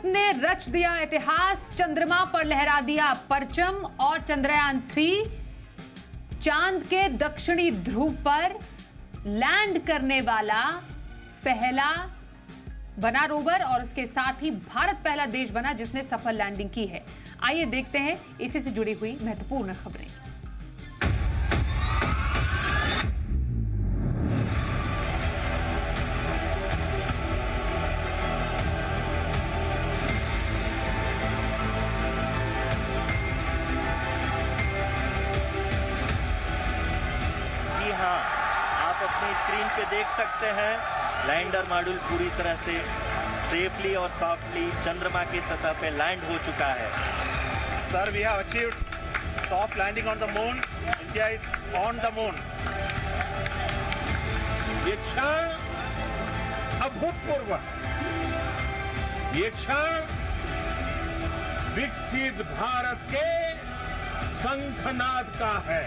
ने रच दिया इतिहास, चंद्रमा पर लहरा दिया परचम और चंद्रयान 3 चांद के दक्षिणी ध्रुव पर लैंड करने वाला पहला बना रोवर और उसके साथ ही भारत पहला देश बना जिसने सफल लैंडिंग की है। आइए देखते हैं इसी से जुड़ी हुई महत्वपूर्ण खबरें। स्क्रीन पे देख सकते हैं लैंडर मॉड्यूल पूरी तरह से सेफली और सॉफ्टली चंद्रमा की सतह पे लैंड हो चुका है। Sir, we have achieved soft landing on the moon. India is on the moon. ये क्षण अभूतपूर्व, ये क्षण विकसित भारत के शंखनाद का है।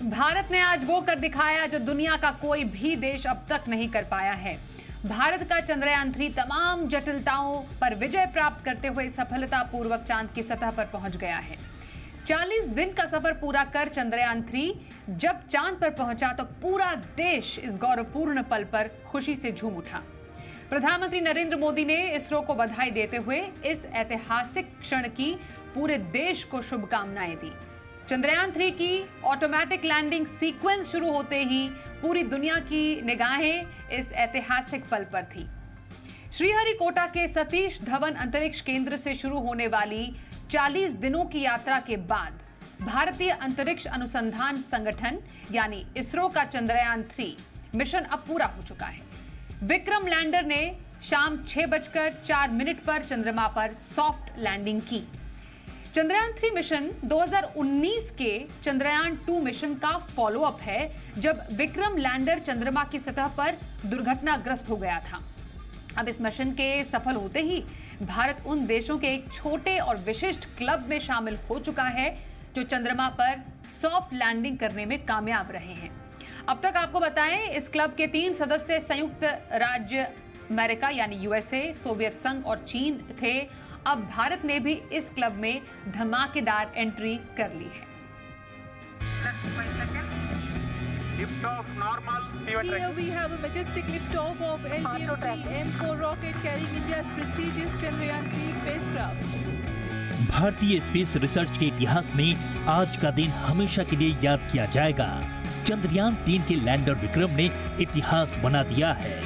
भारत ने आज वो कर दिखाया जो दुनिया का कोई भी देश अब तक नहीं कर पाया है। भारत का चंद्रयान 3 तमाम जटिलताओं पर विजय प्राप्त करते हुए सफलतापूर्वक चांद की सतह पर पहुंच गया है। 40 दिन का सफर पूरा कर चंद्रयान 3 जब चांद पर पहुंचा तो पूरा देश इस गौरवपूर्ण पल पर खुशी से झूम उठा। प्रधानमंत्री नरेंद्र मोदी ने इसरो को बधाई देते हुए इस ऐतिहासिक क्षण की पूरे देश को शुभकामनाएं दी। चंद्रयान 3 की ऑटोमेटिक लैंडिंग सीक्वेंस शुरू होते ही पूरी दुनिया की निगाहें इस ऐतिहासिक पल पर थी। श्रीहरिकोटा के सतीश धवन अंतरिक्ष केंद्र से शुरू होने वाली 40 दिनों की यात्रा के बाद भारतीय अंतरिक्ष अनुसंधान संगठन यानी इसरो का चंद्रयान 3 मिशन अब पूरा हो चुका है। विक्रम लैंडर ने शाम 6:04 पर चंद्रमा पर सॉफ्ट लैंडिंग की। चंद्रयान 3 मिशन 2019 के चंद्रयान 2 मिशन का फॉलोअप है जब विक्रम लैंडर चंद्रमा की सतह पर दुर्घटनाग्रस्त हो गया था। अब इस मिशन के सफल होते ही भारत उन देशों के एक छोटे और विशिष्ट क्लब में शामिल हो चुका है जो चंद्रमा पर सॉफ्ट लैंडिंग करने में कामयाब रहे हैं। अब तक आपको बताएं, इस क्लब के 3 सदस्य संयुक्त राज्य अमेरिका यानी यूएसए, सोवियत संघ और चीन थे। अब भारत ने भी इस क्लब में धमाकेदार एंट्री कर ली है। Here we have a majestic liftoff of LGM-3 M4 rocket carrying India's prestigious Chandrayaan 3 spacecraft. भारतीय स्पेस रिसर्च के इतिहास में आज का दिन हमेशा के लिए याद किया जाएगा। चंद्रयान 3 के लैंडर विक्रम ने इतिहास बना दिया है।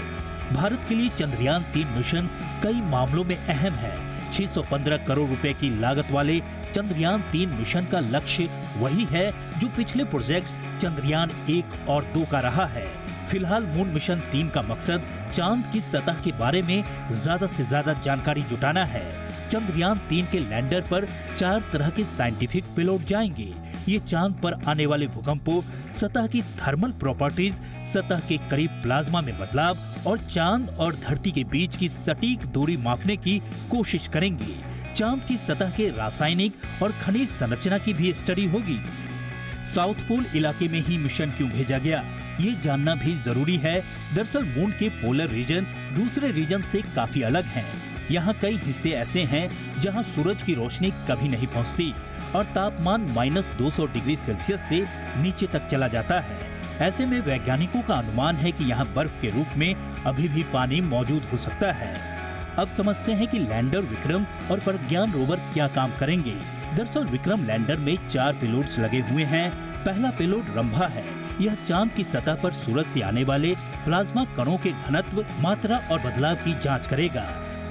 भारत के लिए चंद्रयान 3 मिशन कई मामलों में अहम है। 615 करोड़ रुपए की लागत वाले चंद्रयान 3 मिशन का लक्ष्य वही है जो पिछले प्रोजेक्ट्स चंद्रयान 1 और 2 का रहा है। फिलहाल मून मिशन 3 का मकसद चांद की सतह के बारे में ज्यादा से ज्यादा जानकारी जुटाना है। चंद्रयान 3 के लैंडर पर 4 तरह के साइंटिफिक पेलोड जाएंगे। ये चांद पर आने वाले भूकंपों, सतह की थर्मल प्रॉपर्टीज, सतह के करीब प्लाज्मा में बदलाव और चांद और धरती के बीच की सटीक दूरी मापने की कोशिश करेंगे। चांद की सतह के रासायनिक और खनिज संरचना की भी स्टडी होगी। साउथ पोल इलाके में ही मिशन क्यों भेजा गया, ये जानना भी जरूरी है। दरअसल मून के पोलर रीजन दूसरे रीजन से काफी अलग हैं। यहाँ कई हिस्से ऐसे हैं जहाँ सूरज की रोशनी कभी नहीं पहुँचती और तापमान -200 डिग्री सेल्सियस से नीचे तक चला जाता है। ऐसे में वैज्ञानिकों का अनुमान है कि यहाँ बर्फ के रूप में अभी भी पानी मौजूद हो सकता है। अब समझते हैं कि लैंडर विक्रम और प्रज्ञान रोवर क्या काम करेंगे। दरअसल विक्रम लैंडर में 4 पेलोड्स लगे हुए हैं। पहला पेलोड रंभा है। यह चांद की सतह पर सूरज से आने वाले प्लाज्मा कणों के घनत्व, मात्रा और बदलाव की जांच करेगा।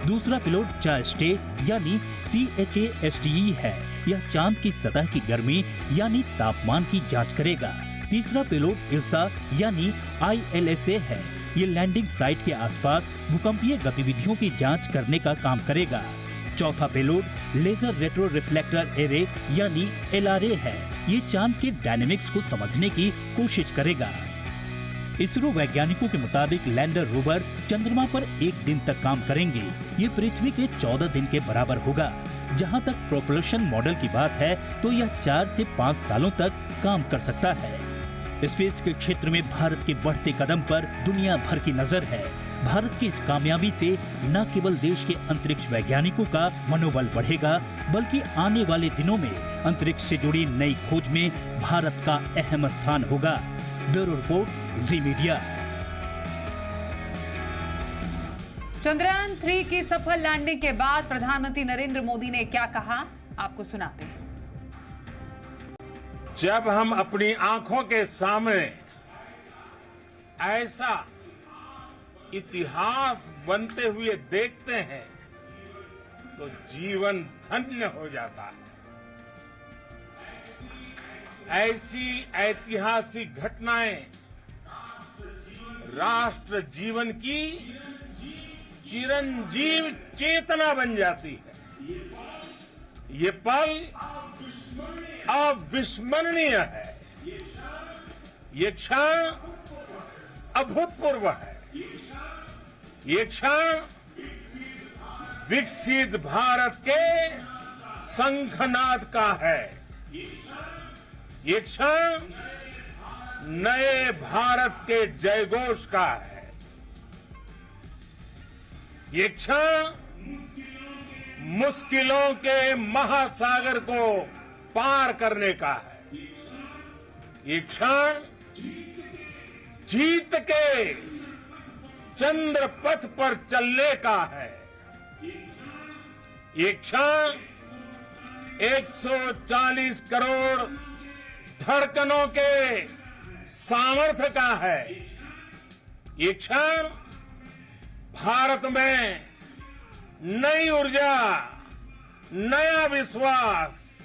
दूसरा पेलोड चास्टे यानी CHASTE है। यह चांद की सतह की गर्मी यानी तापमान की जांच करेगा। तीसरा पेलोड इल्सा यानी ILSA है। ये लैंडिंग साइट के आसपास भूकंपीय गतिविधियों की जांच करने का काम करेगा। चौथा payload laser retro reflector array यानी LRA है। ये चांद के डायनेमिक्स को समझने की कोशिश करेगा। इसरो वैज्ञानिकों के मुताबिक लैंडर रोवर चंद्रमा पर 1 दिन तक काम करेंगे। ये पृथ्वी के 14 दिन के बराबर होगा। जहां तक प्रोपल्शन मॉडल की बात है तो यह 4 से 5 सालों तक काम कर सकता है। स्पेस के क्षेत्र में भारत के बढ़ते कदम पर दुनिया भर की नजर है। भारत की इस कामयाबी से न केवल देश के अंतरिक्ष वैज्ञानिकों का मनोबल बढ़ेगा, बल्कि आने वाले दिनों में अंतरिक्ष से जुड़ी नई खोज में भारत का अहम स्थान होगा। ब्यूरो रिपोर्ट, जी मीडिया। चंद्रयान 3 की सफल लैंडिंग के बाद प्रधानमंत्री नरेंद्र मोदी ने क्या कहा, आपको सुनाते हैं। जब हम अपनी आंखों के सामने ऐसा इतिहास बनते हुए देखते हैं तो जीवन धन्य हो जाता है। ऐसी ऐतिहासिक घटनाएं राष्ट्र जीवन की चिरंजीव चेतना बन जाती है। ये पल अविस्मरणीय है। ये क्षण अभूतपूर्व है। ये क्षण विकसित भारत के शंखनाद का है। ये क्षण नए भारत के जयघोष का है। ये क्षण मुश्किलों के महासागर को पार करने का है। ये क्षण जीत के चंद्र पथ पर चलने का है। ये क्षण 140 करोड़ धड़कनों के सामर्थ्य का है। ये क्षण भारत में नई ऊर्जा, नया विश्वास,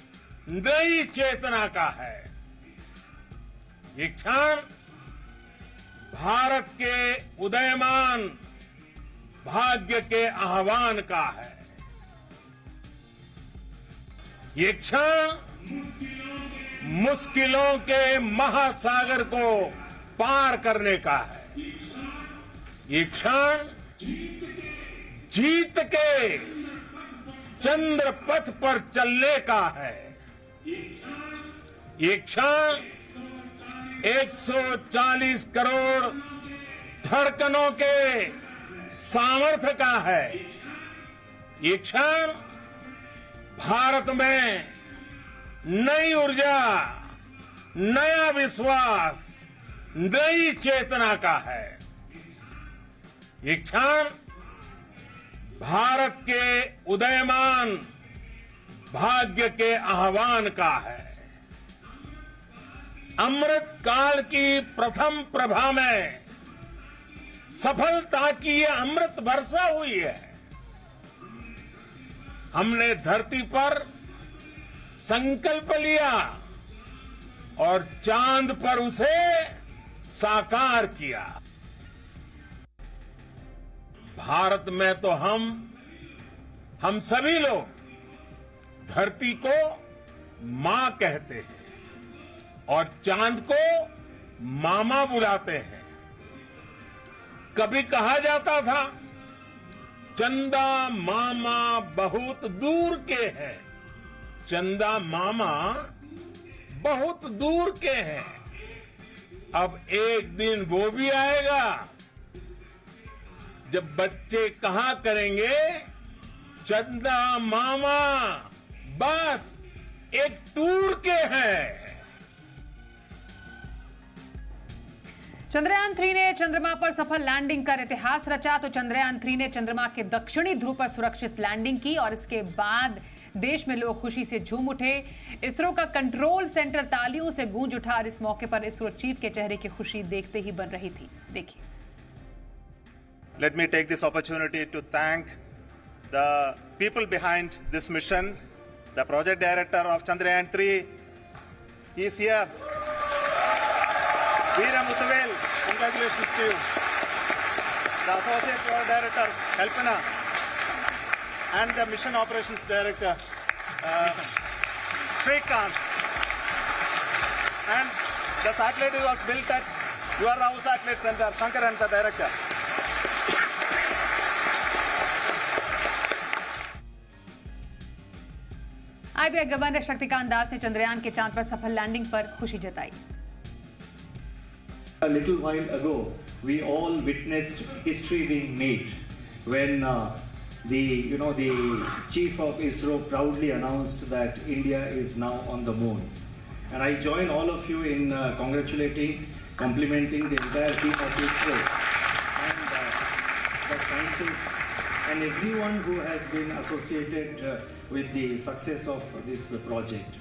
नई चेतना का है। ये क्षण भारत के उदयमान भाग्य के आह्वान का है। ये क्षण मुश्किलों के महासागर को पार करने का है। ये क्षण जीत के चंद्र पथ पर चलने का है। ये क्षण 140 करोड़ धड़कनों के सामर्थ्य का है। ये क्षण भारत में नई ऊर्जा, नया विश्वास, नई चेतना का है। ये क्षण भारत के उदयमान भाग्य के आह्वान का है। अमृत काल की प्रथम प्रभा में सफलता की ये अमृत वर्षा हुई है। हमने धरती पर संकल्प लिया और चांद पर उसे साकार किया। भारत में तो हम सभी लोग धरती को मां कहते हैं और चांद को मामा बुलाते हैं। कभी कहा जाता था चंदा मामा बहुत दूर के हैं। चंदा मामा बहुत दूर के हैं। अब एक दिन वो भी आएगा जब बच्चे कहा करेंगे चंदा मामा बस एक टूर के हैं। चंद्रयान 3 ने चंद्रमा पर सफल लैंडिंग कर इतिहास रचा। तो चंद्रयान 3 ने चंद्रमा के दक्षिणी ध्रुव पर सुरक्षित लैंडिंग की और इसके बाद देश में लोग खुशी से झूम उठे। इसरो का कंट्रोल सेंटर तालियों से गूंज उठा और इस मौके पर इसरो चीफ के चेहरे की खुशी देखते ही बन रही थी। देखिए। Let me take this opportunity to thank the people behind this mission. The project director of Chandrayaan 3 is here. Veera Muthuvel, congratulations to you. The associate project director, Kalpana, and the mission operations director, Srikanth. And the satellite was built at your Rao Satellite Center, Shankar and the director. RBI governor Shaktikanta Das ने चंद्रयान के चांद पर सफल landing पर खुशी जताई। A little while ago, we all witnessed history being made when the chief of ISRO proudly announced that India is now on the moon. And I join all of you in congratulating, complimenting the entire team of ISRO and the scientists and everyone who has been associated with the success of this project.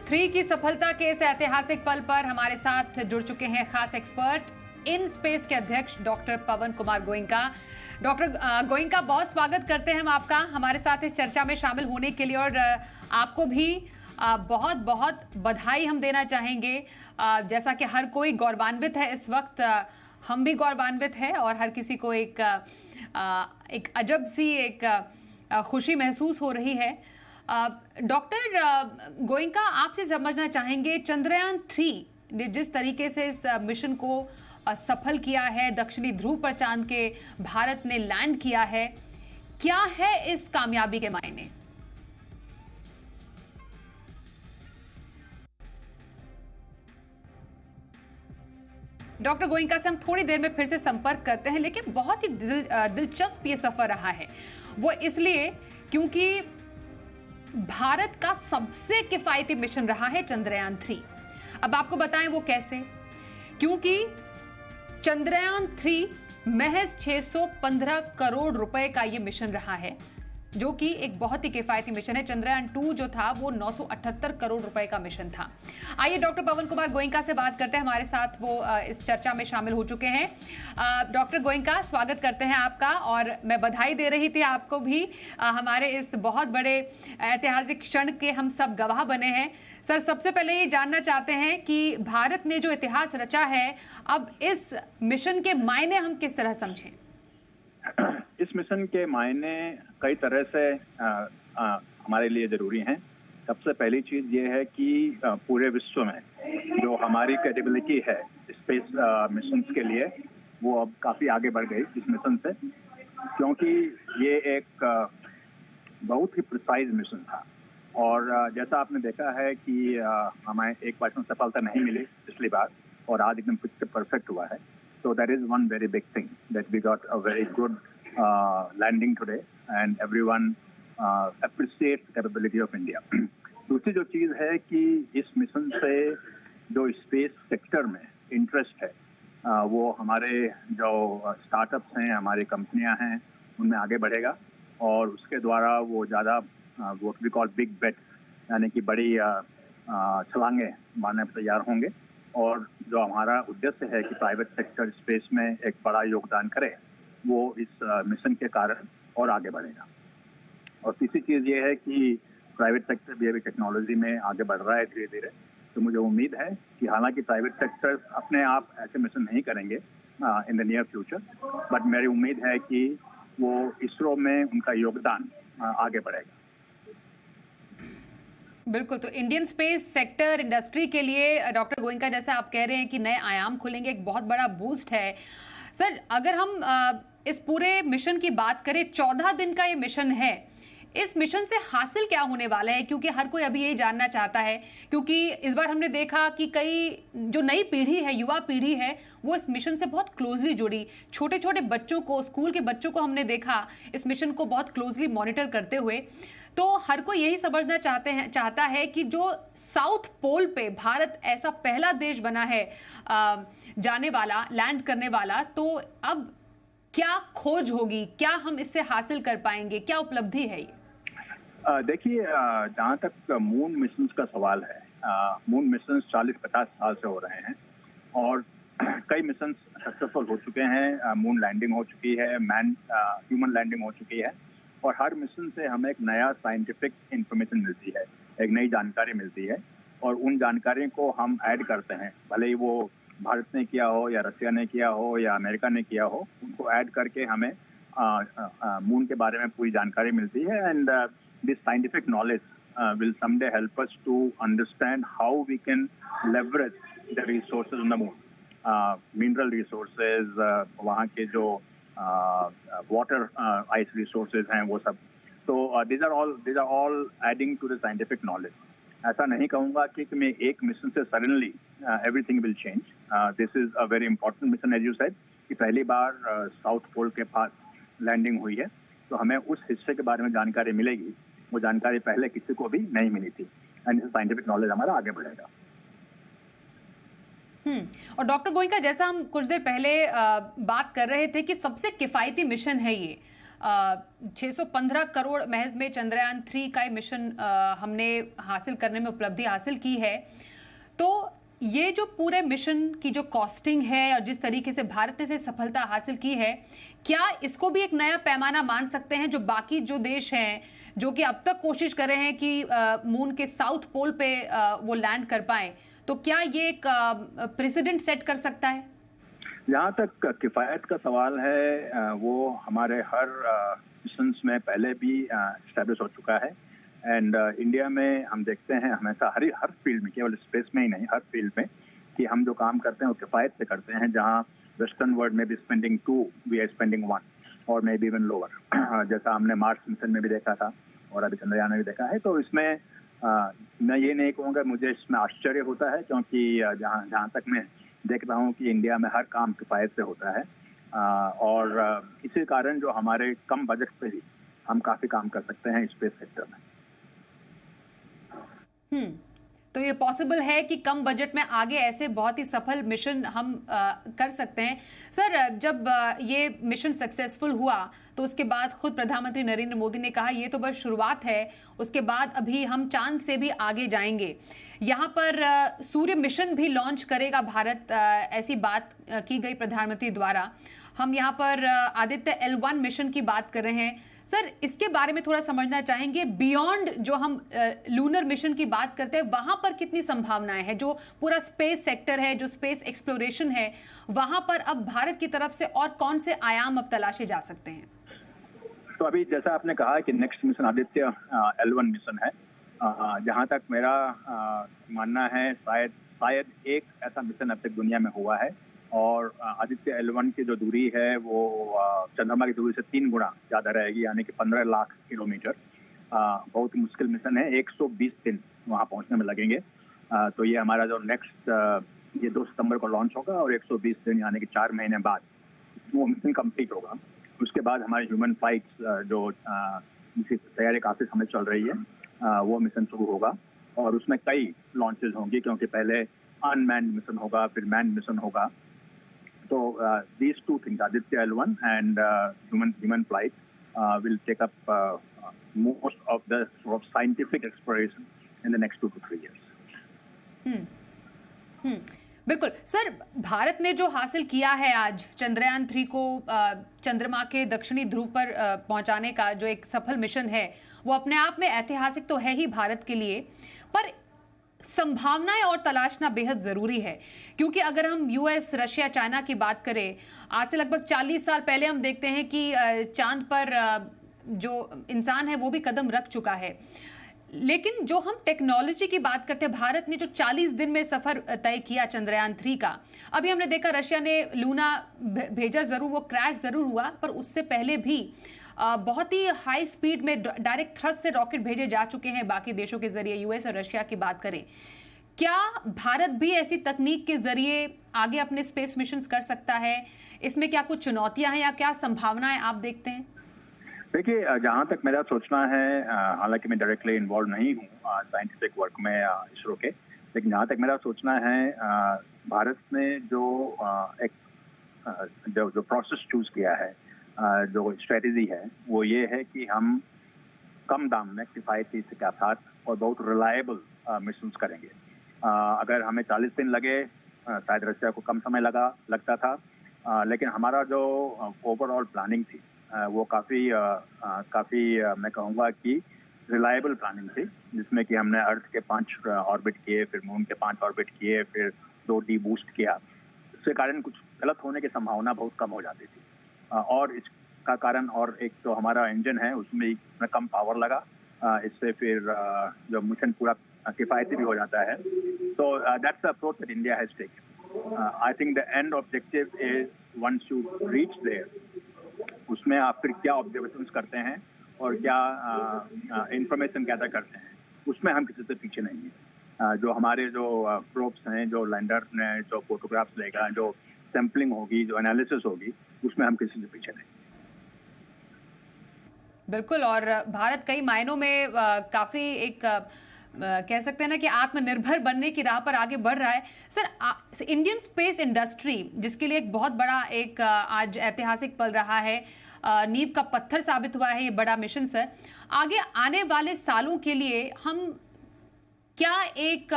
3 की सफलता के इस ऐतिहासिक पल पर हमारे साथ जुड़ चुके हैं खास एक्सपर्ट इन स्पेस के अध्यक्ष डॉक्टर पवन कुमार गोयनका। डॉक्टर गोयनका, बहुत स्वागत करते हैं हम आपका हमारे साथ इस चर्चा में शामिल होने के लिए, और आपको भी बहुत बहुत बधाई हम देना चाहेंगे। जैसा कि हर कोई गौरवान्वित है इस वक्त, हम भी गौरवान्वित है और हर किसी को एक अजब सी एक खुशी महसूस हो रही है। डॉक्टर गोयनका, आपसे समझना चाहेंगे चंद्रयान 3 ने जिस तरीके से इस मिशन को सफल किया है, दक्षिणी ध्रुव पर चांद के भारत ने लैंड किया है, क्या है इस कामयाबी के मायने? डॉक्टर गोयनका से हम थोड़ी देर में फिर से संपर्क करते हैं, लेकिन बहुत ही दिलचस्प ये सफर रहा है। वो इसलिए क्योंकि भारत का सबसे किफायती मिशन रहा है चंद्रयान 3। अब आपको बताएं वो कैसे, क्योंकि चंद्रयान 3 महज 615 करोड़ रुपए का ये मिशन रहा है, जो कि एक बहुत ही किफायती मिशन है। चंद्रयान 2 जो था वो 978 करोड़ रुपए का मिशन था। आइए डॉक्टर पवन कुमार गोयनका से बात करते हैं, हमारे साथ वो इस चर्चा में शामिल हो चुके हैं। डॉक्टर गोयनका, स्वागत करते हैं आपका, और मैं बधाई दे रही थी आपको भी, हमारे इस बहुत बड़े ऐतिहासिक क्षण के हम सब गवाह बने हैं। सर, सबसे पहले ये जानना चाहते हैं कि भारत ने जो इतिहास रचा है, अब इस मिशन के मायने हम किस तरह समझें? इस मिशन के मायने कई तरह से हमारे लिए जरूरी हैं। सबसे पहली चीज ये है कि पूरे विश्व में जो हमारी क्रेडिबिलिटी है स्पेस मिशंस के लिए, वो अब काफी आगे बढ़ गई इस मिशन से, क्योंकि ये एक बहुत ही प्रिसाइज मिशन था। और जैसा आपने देखा है कि हमें एक बार में सफलता नहीं मिली पिछली बार, और आज एकदम परफेक्ट हुआ है। So that is one very big thing, that we got a very good landing today and everyone appreciates the capability of India. दूसरी जो चीज़ है कि इस मिशन से जो स्पेस सेक्टर में इंटरेस्ट है, वो हमारे जो स्टार्टअप्स हैं, हमारी कंपनियां हैं, उनमें आगे बढ़ेगा, और उसके द्वारा वो ज़्यादा what we call big bets, यानी कि बड़ी छलांगे मारने पर तैयार होंगे। और जो हमारा उद्देश्य है कि प्राइवेट सेक्टर स्पेस में एक बड़ा योगदान करे, वो इस मिशन के कारण और आगे बढ़ेगा। और तीसरी चीज़ ये है कि प्राइवेट सेक्टर भी अभी टेक्नोलॉजी में आगे बढ़ रहा है धीरे धीरे। तो मुझे उम्मीद है कि हालांकि प्राइवेट सेक्टर अपने आप ऐसे मिशन नहीं करेंगे in the near future, but मेरी उम्मीद है कि वो इसरो में उनका योगदान आगे बढ़ेगा। बिल्कुल, तो इंडियन स्पेस सेक्टर इंडस्ट्री के लिए डॉक्टर गोयनका, जैसे आप कह रहे हैं कि नए आयाम खुलेंगे, एक बहुत बड़ा बूस्ट है। सर, अगर हम इस पूरे मिशन की बात करें, 14 दिन का ये मिशन है, इस मिशन से हासिल क्या होने वाला है? क्योंकि हर कोई अभी यही जानना चाहता है, क्योंकि इस बार हमने देखा कि कई जो नई पीढ़ी है, युवा पीढ़ी है, वो इस मिशन से बहुत क्लोजली जुड़ी। छोटे छोटे बच्चों को, स्कूल के बच्चों को हमने देखा इस मिशन को बहुत क्लोजली मॉनिटर करते हुए। तो हर कोई यही समझना चाहता है कि जो साउथ पोल पे भारत ऐसा पहला देश बना है जाने वाला, लैंड करने वाला, तो अब क्या खोज होगी, क्या हम इससे हासिल कर पाएंगे, क्या उपलब्धि है ये? देखिए, जहाँ तक मून मिशन का सवाल है, मून मिशन 40-50 साल से हो रहे हैं, और कई मिशन सक्सेसफुल हो चुके हैं। मून लैंडिंग हो चुकी है, ह्यूमन लैंडिंग हो चुकी है, और हर मिशन से हमें एक नया साइंटिफिक इंफॉर्मेशन मिलती है, एक नई जानकारी मिलती है, और उन जानकारी को हम ऐड करते हैं। भले ही वो भारत ने किया हो या रशिया ने किया हो या अमेरिका ने किया हो, उनको ऐड करके हमें मून के बारे में पूरी जानकारी मिलती है। And this scientific knowledge will someday help us to understand how we can leverage the resources on the moon, mineral resources, वहाँ के जो वाटर आइस रिसोर्सेज हैं वो सब, तो these are all adding to the scientific knowledge. ऐसा नहीं कहूँगा कि मैं एक मिशन से suddenly everything will change. This is a very important mission as you said कि पहली बार साउथ पोल के पास लैंडिंग हुई है, तो हमें उस हिस्से के बारे में जानकारी मिलेगी. वो जानकारी पहले किसी को भी नहीं मिली थी, एंड साइंटिफिक नॉलेज हमारा आगे बढ़ेगा. और डॉक्टर गोयनका, जैसा हम कुछ देर पहले बात कर रहे थे कि सबसे किफायती मिशन है ये, 615 करोड़ महज में चंद्रयान 3 का मिशन हमने हासिल करने में उपलब्धि हासिल की है. तो ये जो पूरे मिशन की जो कॉस्टिंग है और जिस तरीके से भारत ने से सफलता हासिल की है, क्या इसको भी एक नया पैमाना मान सकते हैं जो बाकी जो देश हैं जो कि अब तक कोशिश कर रहे हैं कि मून के साउथ पोल पे वो लैंड कर पाए, तो क्या ये एक प्रेसिडेंट सेट कर सकता है? जहाँ तक किफ़ायत का सवाल है, वो हमारे हर मिशंस में पहले भी एस्टैब्लिश हो चुका है. एंड इंडिया में हम देखते हैं हमेशा हर फील्ड में, केवल स्पेस में ही नहीं, हर फील्ड में कि हम जो काम करते हैं वो किफ़ायत से करते हैं. जहाँ वेस्टर्न वर्ल्ड में भी स्पेंडिंग 2, वी आर स्पेंडिंग 1 और मे बी इवन लोअर, जैसा हमने मार्स मिशन में भी देखा था और अभी चंद्रयान में भी देखा है. तो इसमें मैं ये नहीं कहूँगा मुझे इसमें आश्चर्य होता है, क्योंकि जहाँ तक मैं देख रहा हूँ कि इंडिया में हर काम किफ़ायत से होता है. और इसी कारण जो हमारे कम बजट पे भी हम काफ़ी काम कर सकते हैं स्पेस सेक्टर में. तो ये पॉसिबल है कि कम बजट में आगे ऐसे बहुत ही सफल मिशन हम कर सकते हैं. सर, जब ये मिशन सक्सेसफुल हुआ तो उसके बाद खुद प्रधानमंत्री नरेंद्र मोदी ने कहा ये तो बस शुरुआत है, उसके बाद अभी हम चांद से भी आगे जाएंगे. यहाँ पर सूर्य मिशन भी लॉन्च करेगा भारत, ऐसी बात की गई प्रधानमंत्री द्वारा. हम यहाँ पर आदित्य L1 मिशन की बात कर रहे हैं. सर, इसके बारे में थोड़ा समझना चाहेंगे. बियॉन्ड जो हम लूनर मिशन की बात करते हैं, वहां पर कितनी संभावनाएं हैं? जो पूरा स्पेस सेक्टर है, जो स्पेस एक्सप्लोरेशन है, वहां पर अब भारत की तरफ से और कौन से आयाम अब तलाशे जा सकते हैं? तो अभी जैसा आपने कहा कि next mission Aditya L1 mission है. जहाँ तक मेरा मानना है, शायद एक ऐसा मिशन अब तक दुनिया में हुआ है, और आदित्य L1 की जो दूरी है वो चंद्रमा की दूरी से 3 गुना ज़्यादा रहेगी, यानी कि 15 लाख किलोमीटर. बहुत ही मुश्किल मिशन है. 120 दिन वहाँ पहुँचने में लगेंगे. तो ये हमारा जो नेक्स्ट ये 2 सितंबर को लॉन्च होगा, और 120 दिन यानी कि 4 महीने बाद वो मिशन कंप्लीट होगा. उसके बाद हमारे ह्यूमन फ्लाइट्स जो जिसकी तैयारी काफ़ी समय चल रही है, वो मिशन शुरू होगा. और उसमें कई लॉन्चेज होंगी, क्योंकि पहले अनमैन्ड मिशन होगा, फिर मैन्ड मिशन होगा. So these two things, Aditya L1 and human flight, will take up most of the sort of scientific exploration in the next 2 to 3 years. बिल्कुल. सर, भारत ने जो हासिल किया है आज चंद्रयान 3 को चंद्रमा के दक्षिणी ध्रुव पर पहुंचाने का जो एक सफल मिशन है, वो अपने आप में ऐतिहासिक तो है ही भारत के लिए, पर संभावनाएं और तलाशना बेहद जरूरी है. क्योंकि अगर हम यूएस, रशिया, चाइना की बात करें, आज से लगभग 40 साल पहले हम देखते हैं कि चांद पर जो इंसान है वो भी कदम रख चुका है. लेकिन जो हम टेक्नोलॉजी की बात करते हैं, भारत ने जो 40 दिन में सफर तय किया चंद्रयान 3 का, अभी हमने देखा रशिया ने लूना भेजा, जरूर वो क्रैश जरूर हुआ, पर उससे पहले भी बहुत ही हाई स्पीड में डायरेक्ट थ्रस्ट से रॉकेट भेजे जा चुके हैं बाकी देशों के जरिए. यूएस और रशिया की बात करें, क्या भारत भी ऐसी तकनीक के जरिए आगे अपने स्पेस मिशंस कर सकता है? इसमें क्या कुछ चुनौतियां हैं या क्या संभावनाएं आप देखते हैं? देखिए, जहाँ तक मेरा सोचना है, हालांकि मैं डायरेक्टली इन्वॉल्व नहीं हूँ साइंटिफिक वर्क में इसरो के, लेकिन जहाँ तक मेरा सोचना है, भारत ने जो प्रोसेस चूज किया है, जो स्ट्रेटेजी है, वो ये है कि हम कम दाम में किफ़ायती के साथ और बहुत रिलायबल मिशंस करेंगे. अगर हमें 40 दिन लगे, शायद रशिया को कम समय लगता था, लेकिन हमारा जो ओवरऑल प्लानिंग थी वो काफ़ी मैं कहूँगा कि रिलायबल प्लानिंग थी, जिसमें कि हमने अर्थ के 5 ऑर्बिट किए, फिर मून के 5 ऑर्बिट किए, फिर 2 डीबूस्ट किया. इसके कारण कुछ गलत होने की संभावना बहुत कम हो जाती थी. और इसका कारण और एक जो हमारा इंजन है उसमें कम पावर लगा, इससे फिर जो मिशन पूरा किफ़ायती भी हो जाता है. तो that's the approach that India has taken. I think the end objective is once you reach there, उसमें आप फिर क्या ऑब्जर्वेशंस करते हैं और क्या इंफॉर्मेशन गैदर करते हैं, उसमें हम किसी से पीछे नहीं हैं। जो हमारे जो प्रोब्स हैं, जो लैंडर ने जो फोटोग्राफ्स लेगा, जो सैम्पलिंग होगी, जो एनालिसिस होगी, उसमें हम किसी से पीछे नहीं। बिल्कुल, और भारत कई मायनों में काफी एक कह सकते हैं ना कि आत्मनिर्भर बनने की राह पर आगे बढ़ रहा है। सर, इंडियन स्पेस इंडस्ट्री जिसके लिए एक बहुत बड़ा एक आज ऐतिहासिक पल रहा है, नींव का पत्थर साबित हुआ है ये बड़ा मिशन। सर, आगे आने वाले सालों के लिए हम क्या एक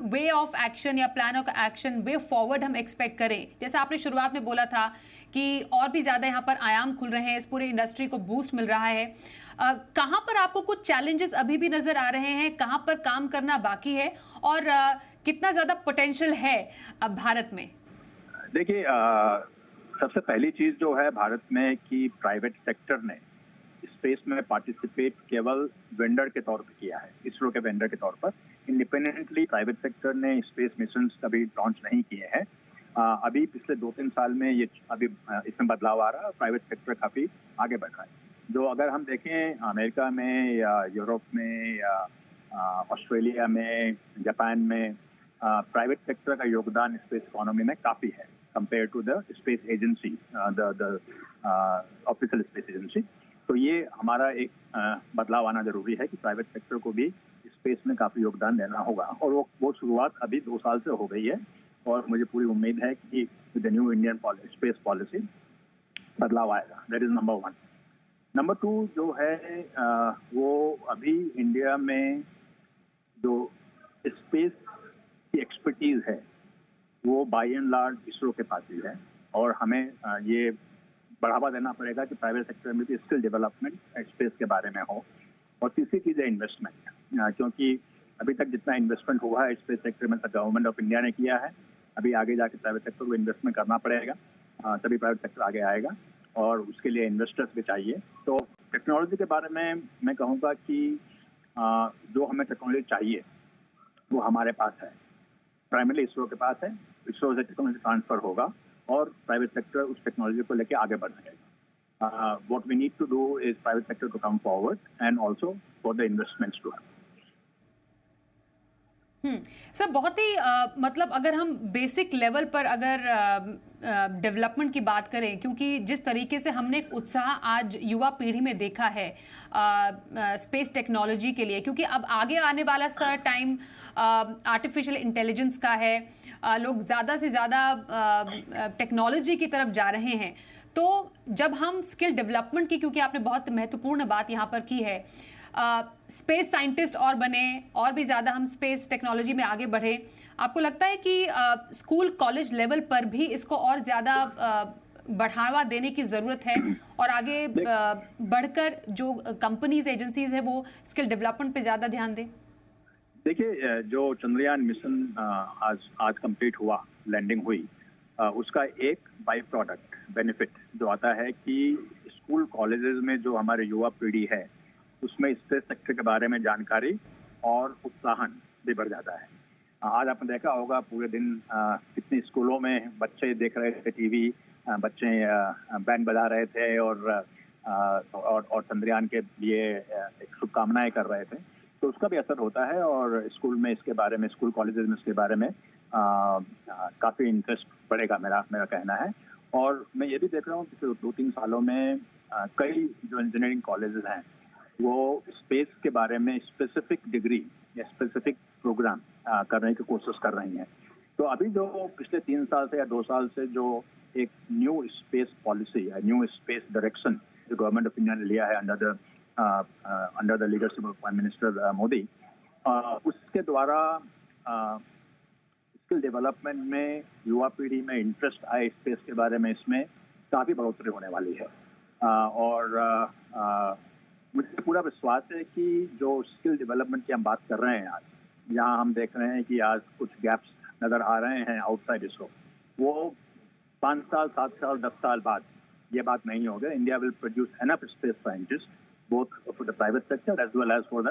वे ऑफ एक्शन या plan of action, way forward हम एक्सपेक्ट करें? जैसे आपने शुरुआत में बोला था कि और भी ज्यादा यहाँ पर आयाम खुल रहे हैं, इस पूरे इंडस्ट्री को बूस्ट मिल रहा है। कहाँ पर आपको कुछ चैलेंजेस अभी भी नजर आ रहे हैं, कहाँ पर काम करना बाकी है, और कितना ज्यादा पोटेंशियल है अब भारत में? देखिए, सबसे पहली चीज जो है भारत में कि प्राइवेट सेक्टर ने स्पेस में पार्टिसिपेट केवल वेंडर के तौर पर किया है, इसरो के वेंडर के तौर पर। इंडिपेंडेंटली प्राइवेट सेक्टर ने स्पेस मिशन कभी लॉन्च नहीं किए हैं। अभी पिछले 2-3 साल में ये अभी इसमें बदलाव आ रहा है, प्राइवेट सेक्टर काफी आगे बढ़ रहा है। जो अगर हम देखें अमेरिका में या यूरोप में या ऑस्ट्रेलिया में, जापान में, प्राइवेट सेक्टर का योगदान स्पेस इकोनॉमी में काफी है compare to the space agency, the official space agency. तो ये हमारा एक बदलाव आना जरूरी है कि प्राइवेट सेक्टर को भी स्पेस में काफी योगदान देना होगा, और वो शुरुआत अभी 2 साल से हो गई है, और मुझे पूरी उम्मीद है कि with the new Indian space policy बदलाव आएगा। That is number 1। नंबर 2 जो है वो अभी इंडिया में जो स्पेस की एक्सपर्टीज है वो बाय एंड लार्ज इसरो के पास ही है, और हमें ये बढ़ावा देना पड़ेगा कि प्राइवेट सेक्टर में भी स्किल डेवलपमेंट स्पेस के बारे में हो। और तीसरी चीज़ है इन्वेस्टमेंट, क्योंकि अभी तक जितना इन्वेस्टमेंट हुआ है स्पेस सेक्टर में गवर्नमेंट ऑफ इंडिया ने किया है, अभी आगे जाके प्राइवेट सेक्टर को इन्वेस्टमेंट करना पड़ेगा, तभी प्राइवेट सेक्टर आगे आएगा, और उसके लिए इन्वेस्टर्स भी चाहिए। तो टेक्नोलॉजी के बारे में मैं कहूँगा कि जो हमें टेक्नोलॉजी चाहिए वो हमारे पास है, प्राइमरी इसरो के पास है। इसरो से टेक्नोलॉजी ट्रांसफर होगा और प्राइवेट सेक्टर उस टेक्नोलॉजी को लेकर आगे बढ़ जाएगा। What we need to do is private sector to come forward and also for the investments to have. Sir, बहुत ही मतलब अगर हम बेसिक लेवल पर अगर डेवलपमेंट की बात करें, क्योंकि जिस तरीके से हमने एक उत्साह आज युवा पीढ़ी में देखा है स्पेस टेक्नोलॉजी के लिए, क्योंकि अब आगे आने वाला सर टाइम आर्टिफिशियल इंटेलिजेंस का है, लोग ज़्यादा से ज़्यादा टेक्नोलॉजी की तरफ जा रहे हैं। तो जब हम स्किल डेवलपमेंट की, क्योंकि आपने बहुत महत्वपूर्ण बात यहाँ पर की है, स्पेस साइंटिस्ट और बने, और भी ज़्यादा हम स्पेस टेक्नोलॉजी में आगे बढ़े, आपको लगता है कि स्कूल कॉलेज लेवल पर भी इसको और ज़्यादा बढ़ावा देने की ज़रूरत है, और आगे बढ़कर जो कंपनीज एजेंसीज है वो स्किल डेवलपमेंट पे ज़्यादा ध्यान दें? देखिए, जो चंद्रयान मिशन आज कंप्लीट हुआ, लैंडिंग हुई, उसका एक बाई प्रोडक्ट बेनिफिट जो आता है कि स्कूल कॉलेजेस में जो हमारे युवा पीढ़ी है उसमें स्पेस सेक्टर के बारे में जानकारी और उत्साहन भी बढ़ जाता है। आज आपने देखा होगा पूरे दिन कितने स्कूलों में बच्चे देख रहे थे टीवी, बच्चे बैंड बजा रहे थे और चंद्रयान के लिए एक शुभकामनाएं कर रहे थे। तो उसका भी असर होता है, और स्कूल में इसके बारे में, स्कूल कॉलेजेस में इसके बारे में काफ़ी इंटरेस्ट बढ़ेगा, मेरा कहना है। और मैं ये भी देख रहा हूँ पिछले 2-3 सालों में कई जो इंजीनियरिंग कॉलेजेस हैं वो स्पेस के बारे में स्पेसिफिक डिग्री या स्पेसिफिक प्रोग्राम करने की कोशिश कर रही हैं। तो अभी जो पिछले 3 साल से या 2 साल से जो एक न्यू स्पेस पॉलिसी या न्यू स्पेस डायरेक्शन जो गवर्नमेंट ऑफ इंडिया ने लिया है under the leadership of prime minister Modi, उसके द्वारा स्किल डेवलपमेंट में युवा पीढ़ी में इंटरेस्ट आए स्पेस के बारे में, इसमें काफ़ी बढ़ोतरी होने वाली है। और मुझे पूरा विश्वास है कि जो स्किल डेवलपमेंट की हम बात कर रहे हैं आज, जहां हम देख रहे हैं कि आज कुछ गैप्स नज़र आ रहे हैं आउटसाइड इसरो, वो 5 साल, 7 साल, 10 साल बाद ये बात नहीं होगा। India will produce enough space scientist both for the private sector as well as for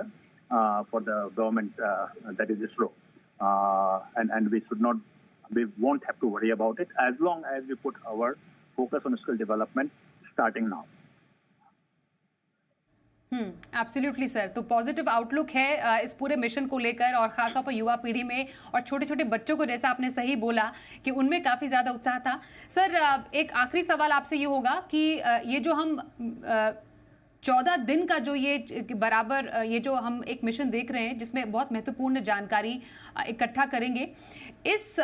the government, that is ISRO, and we won't have to worry about it as long as we put our focus on skill development starting now. Absolutely sir. तो positive outlook है इस पूरे mission को लेकर, और खासतौर पर युवा पीढ़ी में और छोटे छोटे बच्चों को, जैसा आपने सही बोला कि उनमें काफ़ी ज़्यादा उत्साह था। सर एक आखिरी सवाल आपसे ये होगा कि ये जो हम 14 दिन का जो ये बराबर ये जो हम एक मिशन देख रहे हैं जिसमें बहुत महत्वपूर्ण जानकारी इकट्ठा करेंगे, इस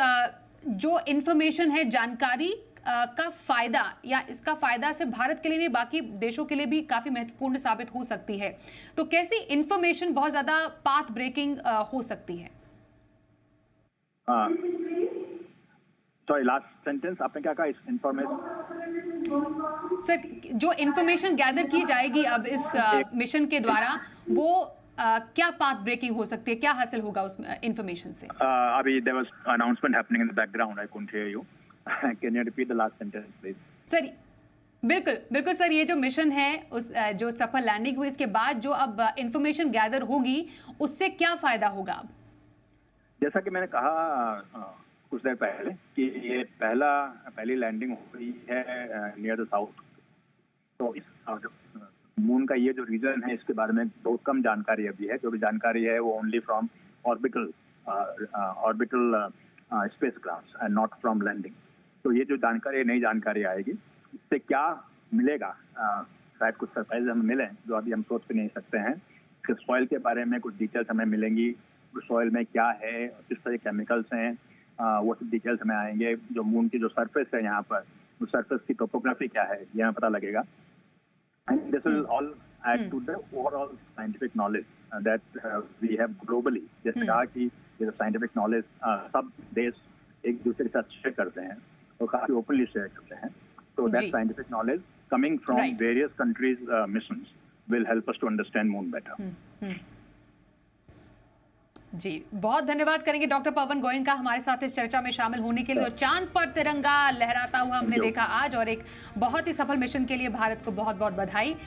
जो इंफॉर्मेशन है, जानकारी का फायदा या इसका फायदा सिर्फ भारत के लिए नहीं बाकी देशों के लिए भी काफी महत्वपूर्ण साबित हो सकती है। तो कैसी इंफॉर्मेशन बहुत ज्यादा पाथ ब्रेकिंग हो सकती है? सॉरी, लास्ट सेंटेंस आपने क्या कहा? इंफॉर्मेशन सर, जो इंफॉर्मेशन गैदर की जाएगी अब इस मिशन के द्वारा, वो क्या पाथ ब्रेकिंग हो सकती है, क्या हासिल होगा उस इंफॉर्मेशन से? अभी there was announcement happening in the background, I couldn't hear you. Can you repeat the last sentence please? Sir बिल्कुल बिल्कुल सर, ये जो मिशन है उस जो सफल लैंडिंग हुई, इसके बाद जो अब इंफॉर्मेशन गैदर होगी उससे क्या फायदा होगा? अब जैसा कि मैंने कहा कुछ देर पहले कि ये पहली लैंडिंग हुई है नियर द साउथ। तो इस मून का ये जो रीजन है इसके बारे में बहुत कम जानकारी अभी है। जो भी जानकारी है वो only from orbital spacecraft and not from landing. तो ये जो जानकारी, नई जानकारी आएगी, इससे क्या मिलेगा? शायद कुछ सरप्राइज हमें मिले जो अभी हम सोच भी नहीं सकते हैं। इसके सॉइल के बारे में कुछ डिटेल्स हमें मिलेंगी, सॉइल में क्या है, किस तरह के केमिकल्स हैं, वो सब डिटेल्स हमें आएंगे। जो मून की जो सरफेस है यहाँ पर, उस सरफेस की टोपोग्राफी क्या है, ये हमें पता लगेगा। And this will all add to the overall scientific knowledge that we have globally. जैसे कहा कि ये साइंटिफिक नॉलेज सब देश एक दूसरे के साथ शेयर करते हैं और काफी ओपनली शेयर करते हैं। So that scientific knowledge coming from various countries' missions will help us to understand moon better. जी, बहुत धन्यवाद करेंगे डॉक्टर पवन गोयनका हमारे साथ इस चर्चा में शामिल होने के लिए। और चांद पर तिरंगा लहराता हुआ हमने देखा आज, और एक बहुत ही सफल मिशन के लिए भारत को बहुत बहुत बधाई।